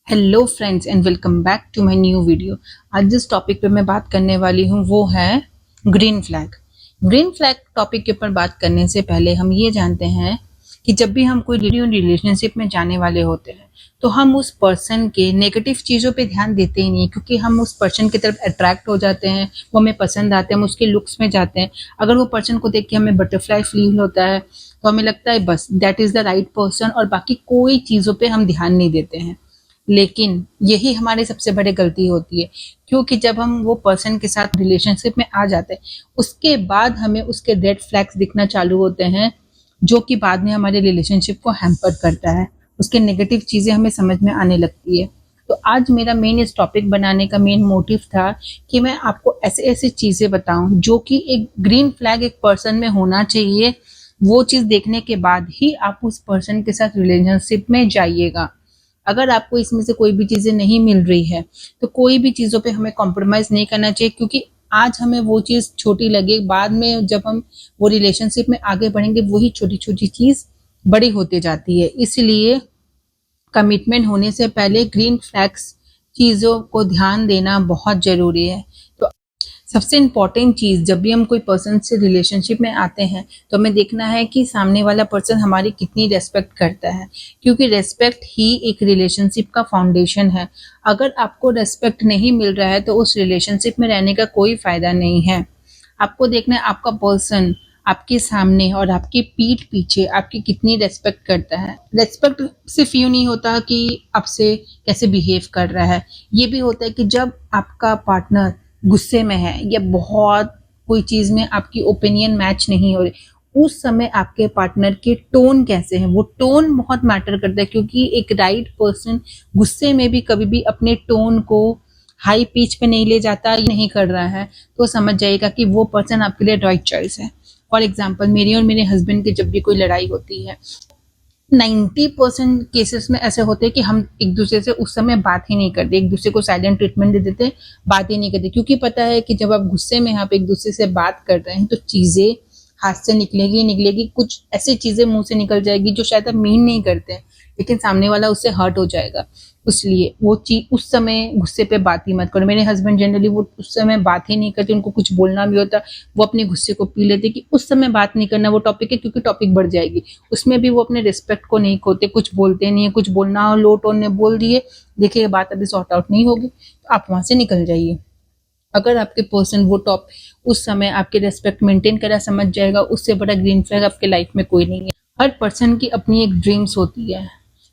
Hello friends and welcome back to my new video. आज जिस topic पे मैं बात करने वाली हूँ वो है green flag. Green flag topic के ऊपर बात करने से पहले हम ये जानते हैं कि जब भी हम कोई न्यू रिलेशनशिप में जाने वाले होते हैं तो हम उस पर्सन के नेगेटिव चीज़ों पे ध्यान देते ही नहीं, क्योंकि हम उस पर्सन की तरफ अट्रैक्ट हो जाते हैं, वो हमें पसंद आते हैं, हम उसके लुक्स में जाते हैं। अगर वो पर्सन को देख के हमें बटरफ्लाई फील होता है तो हमें लगता है बस that is the right person, और बाकी कोई चीज़ों पे हम ध्यान नहीं देते हैं। लेकिन यही हमारी सबसे बड़ी गलती होती है, क्योंकि जब हम वो पर्सन के साथ रिलेशनशिप में आ जाते हैं उसके बाद हमें उसके रेड फ्लैग्स दिखना चालू होते हैं, जो कि बाद में हमारे रिलेशनशिप को हैम्पर करता है। उसके नेगेटिव चीज़ें हमें समझ में आने लगती है। तो आज मेरा मेन इस टॉपिक बनाने का मेन मोटिव था कि मैं आपको ऐसे ऐसी चीज़ें बताऊं जो कि एक ग्रीन फ्लैग एक पर्सन में होना चाहिए। वो चीज़ देखने के बाद ही आप उस पर्सन के साथ रिलेशनशिप में जाइएगा। अगर आपको इसमें से कोई भी चीज़ें नहीं मिल रही है तो कोई भी चीज़ों पे हमें कॉम्प्रोमाइज़ नहीं करना चाहिए, क्योंकि आज हमें वो चीज़ छोटी लगे, बाद में जब हम वो रिलेशनशिप में आगे बढ़ेंगे वही छोटी छोटी चीज़ बड़ी होती जाती है। इसलिए कमिटमेंट होने से पहले ग्रीन फ्लैग्स चीज़ों को ध्यान देना बहुत ज़रूरी है। तो सबसे इम्पॉर्टेंट चीज़, जब भी हम कोई पर्सन से रिलेशनशिप में आते हैं तो हमें देखना है कि सामने वाला पर्सन हमारी कितनी रेस्पेक्ट करता है, क्योंकि रेस्पेक्ट ही एक रिलेशनशिप का फाउंडेशन है। अगर आपको रेस्पेक्ट नहीं मिल रहा है तो उस रिलेशनशिप में रहने का कोई फ़ायदा नहीं है। आपको देखना है आपका पर्सन आपके सामने और आपकी पीठ पीछे आपकी कितनी रेस्पेक्ट करता है। रेस्पेक्ट सिर्फ यूँ नहीं होता कि आपसे कैसे बिहेव कर रहा है, ये भी होता है कि जब आपका पार्टनर गुस्से में है या बहुत कोई चीज़ में आपकी ओपिनियन मैच नहीं हो रही, उस समय आपके पार्टनर के टोन कैसे हैं। वो टोन बहुत मैटर करता है, क्योंकि एक राइट पर्सन गुस्से में भी कभी भी अपने टोन को हाई पिच पे नहीं ले जाता, नहीं कर रहा है, तो समझ जाइएगा कि वो पर्सन आपके लिए राइट चॉइस है। फॉर एग्जाम्पल, मेरी और मेरे हस्बैंड की जब भी कोई लड़ाई होती है 90% केसेस में ऐसे होते हैं कि हम एक दूसरे से उस समय बात ही नहीं करते, एक दूसरे को साइलेंट ट्रीटमेंट दे देते, बात ही नहीं करते, क्योंकि पता है कि जब आप गुस्से में आप एक दूसरे से बात कर रहे हैं तो चीज़ें हाथ से निकलेगी, कुछ ऐसी चीज़ें मुंह से निकल जाएगी जो शायद आप मीन नहीं करते हैं, लेकिन सामने वाला उससे हर्ट हो जाएगा। इसलिए वो चीज उस समय गुस्से पे बात ही मत करो। मेरे हस्बैंड जनरली वो उस समय बात ही नहीं करते, उनको कुछ बोलना भी होता वो अपने गुस्से को पी लेते कि उस समय बात नहीं करना वो टॉपिक है, क्योंकि टॉपिक बढ़ जाएगी। उसमें भी वो अपने रिस्पेक्ट को नहीं खोते, कुछ बोलते नहीं है, कुछ बोलना हो लो टोन ने बोल दिए, देखिए बात अभी सॉर्ट आउट नहीं होगी तो आप वहां से निकल जाइए। अगर आपके पर्सन वो टॉप उस समय आपके रेस्पेक्ट मेंटेन करा समझ जाएगा, उससे बड़ा ग्रीन फ्लैग आपके लाइफ में कोई नहीं है। हर पर्सन की अपनी एक ड्रीम्स होती है,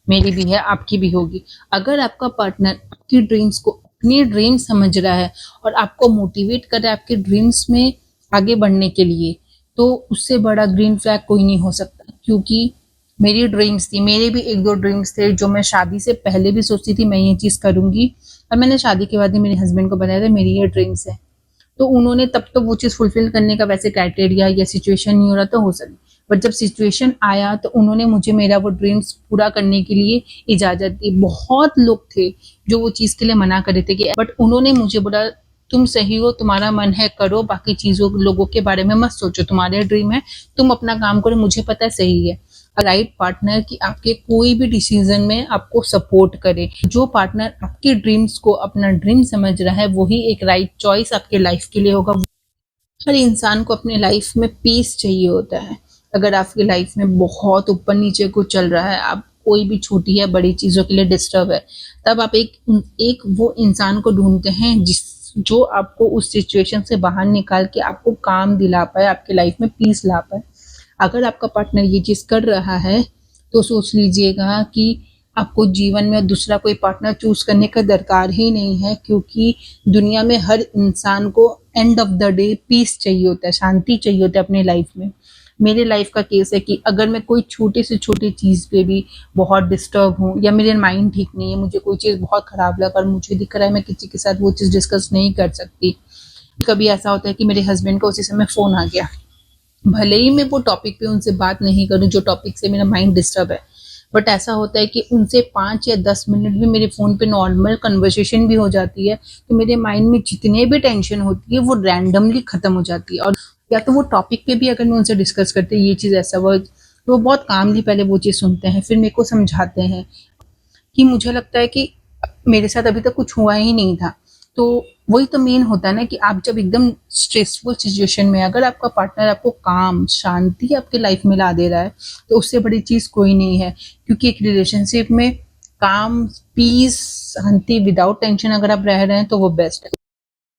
मेरी भी है, आपकी भी होगी। अगर आपका पार्टनर आपकी ड्रीम्स को अपनी ड्रीम समझ रहा है और आपको मोटिवेट कर रहा है आपके ड्रीम्स में आगे बढ़ने के लिए, तो उससे बड़ा ग्रीन फ्लैग कोई नहीं हो सकता। क्योंकि मेरी ड्रीम्स थी, मेरे भी एक दो ड्रीम्स थे जो मैं शादी से पहले भी सोचती थी मैं ये चीज़ करूंगी, और मैंने शादी के बाद ही मेरे हस्बैंड को बताया था मेरी ये ड्रीम्स है। तो उन्होंने तब तो वो चीज़ फुलफिल करने का वैसे क्राइटेरिया या सिचुएशन नहीं हो रहा तो हो सके, बट जब सिचुएशन आया तो उन्होंने मुझे मेरा वो ड्रीम्स पूरा करने के लिए इजाज़त दी। बहुत लोग थे जो वो चीज़ के लिए मना कर रहे थे कि, बट उन्होंने मुझे बोला तुम सही हो, तुम्हारा मन है करो, बाकी चीज़ों लोगों के बारे में मत सोचो, तुम्हारे ड्रीम है, तुम अपना काम करो, मुझे पता है सही है। राइट पार्टनर की आपके कोई भी डिसीजन में आपको सपोर्ट करे, जो पार्टनर आपके ड्रीम्स को अपना ड्रीम समझ रहा है वही एक राइट चॉइस आपके लाइफ के लिए होगा। हर इंसान को अपने लाइफ में पीस चाहिए होता है। अगर आपकी लाइफ में बहुत ऊपर नीचे को चल रहा है, आप कोई भी छोटी या बड़ी चीज़ों के लिए डिस्टर्ब है, तब आप एक वो इंसान को ढूंढते हैं जो आपको उस सिचुएशन से बाहर निकाल के आपको काम दिला पाए, आपके लाइफ में पीस ला पाए। अगर आपका पार्टनर ये चीज़ कर रहा है तो सोच लीजिएगा कि आपको जीवन में दूसरा कोई पार्टनर चूज करने का दरकार ही नहीं है, क्योंकि दुनिया में हर इंसान को end of the day peace चाहिए होता है, शांति चाहिए होता है अपने लाइफ में। मेरे लाइफ का केस है कि अगर मैं कोई छोटी से छोटी चीज़ पे भी बहुत डिस्टर्ब हूँ या मेरे माइंड ठीक नहीं है, मुझे कोई चीज़ बहुत खराब लगा और मुझे दिख रहा है मैं किसी के साथ वो चीज़ डिस्कस नहीं कर सकती। कभी ऐसा होता है कि मेरे हस्बैंड का उसी समय फ़ोन आ गया, भले ही मैं वो टॉपिक पे उनसे बात नहीं करूं जो टॉपिक से मेरा माइंड डिस्टर्ब है, बट ऐसा होता है कि उनसे 5 या 10 मिनट भी मेरे फ़ोन पे नॉर्मल कन्वर्सेशन भी हो जाती है, तो मेरे माइंड में जितने भी टेंशन होती है वो रैंडमली ख़त्म हो जाती है। और या तो वो टॉपिक पे भी अगर मैं उनसे डिस्कस करती ये चीज़ ऐसा हुआ, तो वो बहुत कामली पहले वो चीज़ सुनते हैं, फिर मेरे को समझाते हैं कि मुझे लगता है कि मेरे साथ अभी तक कुछ हुआ ही नहीं था। तो वही तो मेन होता है ना कि आप जब एकदम स्ट्रेसफुल सिचुएशन में, अगर आपका पार्टनर आपको काम शांति आपके लाइफ में ला दे रहा है, तो उससे बड़ी चीज कोई नहीं है। क्योंकि एक रिलेशनशिप में काम, पीस, शांति, विदाउट टेंशन अगर आप रह रहे हैं तो वो बेस्ट है।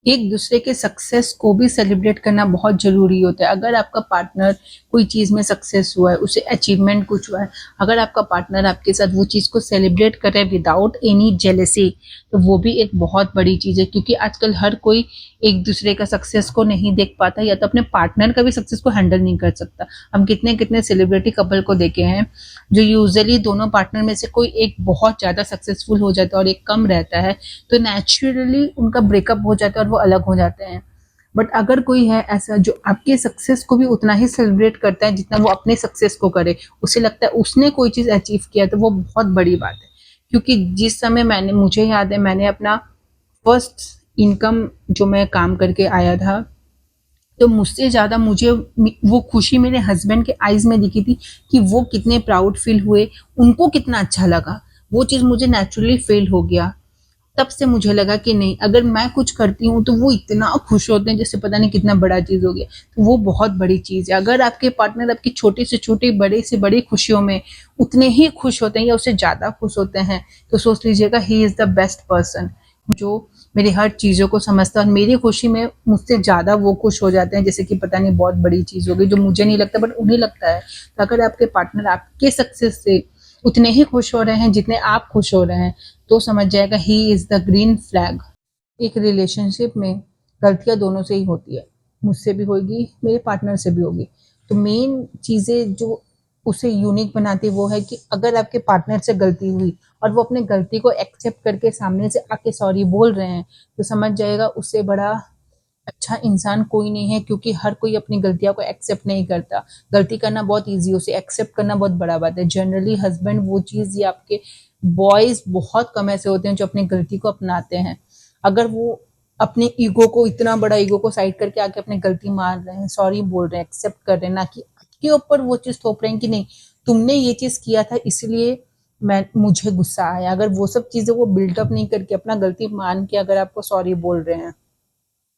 एक दूसरे के सक्सेस को भी सेलिब्रेट करना बहुत जरूरी होता है। अगर आपका पार्टनर कोई चीज में सक्सेस हुआ है, उसे अचीवमेंट कुछ हुआ है, अगर आपका पार्टनर आपके साथ वो चीज को सेलिब्रेट करे विदाउट एनी जेलेसी, तो वो भी एक बहुत बड़ी चीज है। क्योंकि आजकल हर कोई एक दूसरे का सक्सेस को नहीं देख पाता, या तो अपने पार्टनर का भी सक्सेस को हैंडल नहीं कर सकता। हम कितने कितने सेलिब्रिटी कपल को देखे हैं जो यूजुअली दोनों पार्टनर में से कोई एक बहुत ज्यादा सक्सेसफुल हो जाता है और एक कम रहता है, तो नेचुरली उनका ब्रेकअप हो जाता है और वो अलग हो जाते हैं। बट अगर कोई है ऐसा जो आपके सक्सेस को भी उतना ही सेलिब्रेट करता है जितना वो अपने सक्सेस को करे, उसे लगता है उसने कोई चीज अचीव किया, तो वो बहुत बड़ी बात है। क्योंकि जिस समय मुझे याद है, मैंने अपना फर्स्ट इनकम जो मैं काम करके आया था, तो मुझसे ज्यादा मुझे वो खुशी मेरे हस्बैंड के आईज में दिखी थी कि वो कितने प्राउड फील हुए, उनको कितना अच्छा लगा। वो चीज मुझे नेचुरली फील हो गया। तब से मुझे लगा कि नहीं, अगर मैं कुछ करती हूँ तो वो इतना खुश होते हैं जैसे पता नहीं कितना बड़ा चीज हो गया। तो वो बहुत बड़ी चीज है। अगर आपके पार्टनर आपकी छोटी से छोटी, बड़े से बड़ी खुशियों में उतने ही खुश होते हैं या उससे ज्यादा खुश होते हैं, तो सोच लीजिएगा ही इज द बेस्ट पर्सन, जो मेरी हर चीजों को समझता है और मेरी खुशी में मुझसे ज्यादा वो खुश हो जाते हैं जैसे कि पता नहीं बहुत बड़ी चीज होगी, जो मुझे नहीं लगता बट उन्हें लगता है। तो अगर आपके पार्टनर आपके सक्सेस से उतने ही खुश हो रहे हैं जितने आप खुश हो रहे हैं, तो समझ जाएगा ही इज द ग्रीन फ्लैग। एक रिलेशनशिप में गलतियां दोनों से ही होती है, मुझसे भी होगी, मेरे पार्टनर से भी होगी। तो मेन चीजें जो उसे यूनिक बनाती वो है कि अगर आपके पार्टनर से गलती हुई और वो अपने गलती को एक्सेप्ट करके सामने से आके सॉरी बोल रहे हैं, तो समझ जाएगा उससे बड़ा अच्छा इंसान कोई नहीं है। क्योंकि हर कोई अपनी गलतियों को एक्सेप्ट नहीं करता। गलती करना बहुत ईजी, उसे एक्सेप्ट करना बहुत बड़ा बात है। जनरली हस्बैंड वो चीज, या आपके बॉयज बहुत कम ऐसे होते हैं जो अपनी गलती को अपनाते हैं। अगर वो अपने ईगो को, इतना बड़ा ईगो को साइड करके आके अपनी गलती मान रहे हैं, सॉरी बोल रहे हैं, एक्सेप्ट कर रहे हैं, ना कि आपके ऊपर वो चीज थोप रहे हैं कि नहीं तुमने ये चीज किया था इसलिए मुझे गुस्सा आया। अगर वो सब चीजें वो बिल्डअप नहीं करके अपना गलती मान के अगर आपको सॉरी बोल रहे हैं,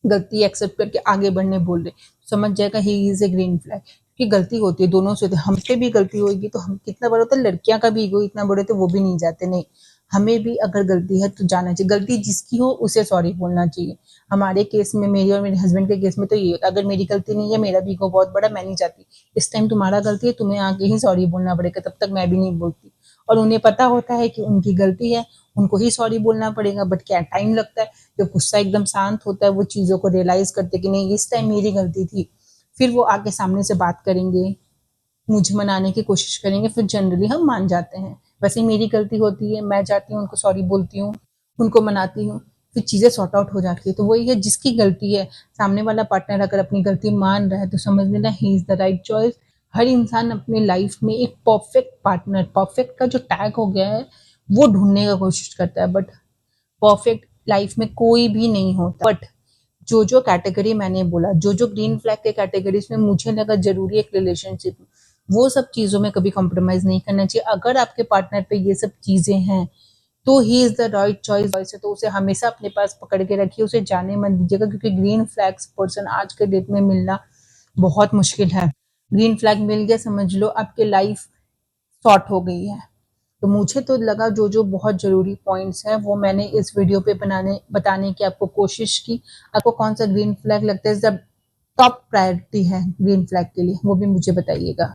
गलती एक्सेप्ट करके आगे बढ़ने बोल रहे, समझ जाएगा he is a green flag. कि गलती होती है, दोनों से होती है। हमसे भी गलती होगी तो हम कितना बड़ा होता है, लड़कियां का भी ईगो इतना बड़े होते वो भी नहीं जाते। नहीं, हमें भी अगर गलती है तो जाना चाहिए। गलती जिसकी हो उसे सॉरी बोलना चाहिए। हमारे केस में, मेरी और मेरे हस्बैंड के केस में तो ये होता है, अगर मेरी गलती नहीं है, मेरा भी ईगो बहुत बड़ा, मैं नहीं चाहती इस टाइम तुम्हारा गलती है, तुम्हें आगे ही सॉरी बोलना पड़ेगा, तब तक मैं भी नहीं बोलती। और उन्हें पता होता है कि उनकी गलती है, उनको ही सॉरी बोलना पड़ेगा। बट क्या टाइम लगता है, जब गुस्सा एकदम शांत होता है, वो चीजों को रियलाइज करते कि नहीं इस टाइम मेरी गलती थी, फिर वो आगे सामने से बात करेंगे, मुझे मनाने की कोशिश करेंगे, फिर जनरली हम मान जाते हैं। वैसे ही मेरी गलती होती है, मैं जाती हूँ, उनको सॉरी बोलती हूँ, उनको मनाती हूँ, फिर चीजें सॉर्ट आउट हो जाती है। तो वही है, जिसकी गलती है, सामने वाला पार्टनर अगर अपनी गलती मान रहा है तो समझ लेना ही इज द राइट चॉइस। हर इंसान अपने लाइफ में एक परफेक्ट पार्टनर, परफेक्ट का जो टैग हो गया है वो ढूंढने का कोशिश करता है, बट परफेक्ट लाइफ में कोई भी नहीं होता। बट जो जो कैटेगरी मैंने बोला, जो जो ग्रीन फ्लैग के कैटेगरीज में मुझे लगा जरूरी एक रिलेशनशिप, वो सब चीजों में कभी कॉम्प्रोमाइज नहीं करना चाहिए। अगर आपके पार्टनर पे ये सब चीजें हैं तो ही इज द राइट चॉइस है। तो उसे हमेशा अपने पास पकड़ के रखिए, उसे जाने मत दीजिएगा। क्योंकि ग्रीन फ्लैग्स पर्सन आज के डेट में मिलना बहुत मुश्किल है। ग्रीन फ्लैग मिल गया, समझ लो आपकी लाइफ सॉर्ट हो गई है। तो मुझे तो लगा जो जो बहुत जरूरी पॉइंट्स हैं वो मैंने इस वीडियो पे बताने की आपको कोशिश की। आपको कौन सा ग्रीन फ्लैग लगता है टॉप प्रायोरिटी है ग्रीन फ्लैग के लिए, वो भी मुझे बताइएगा।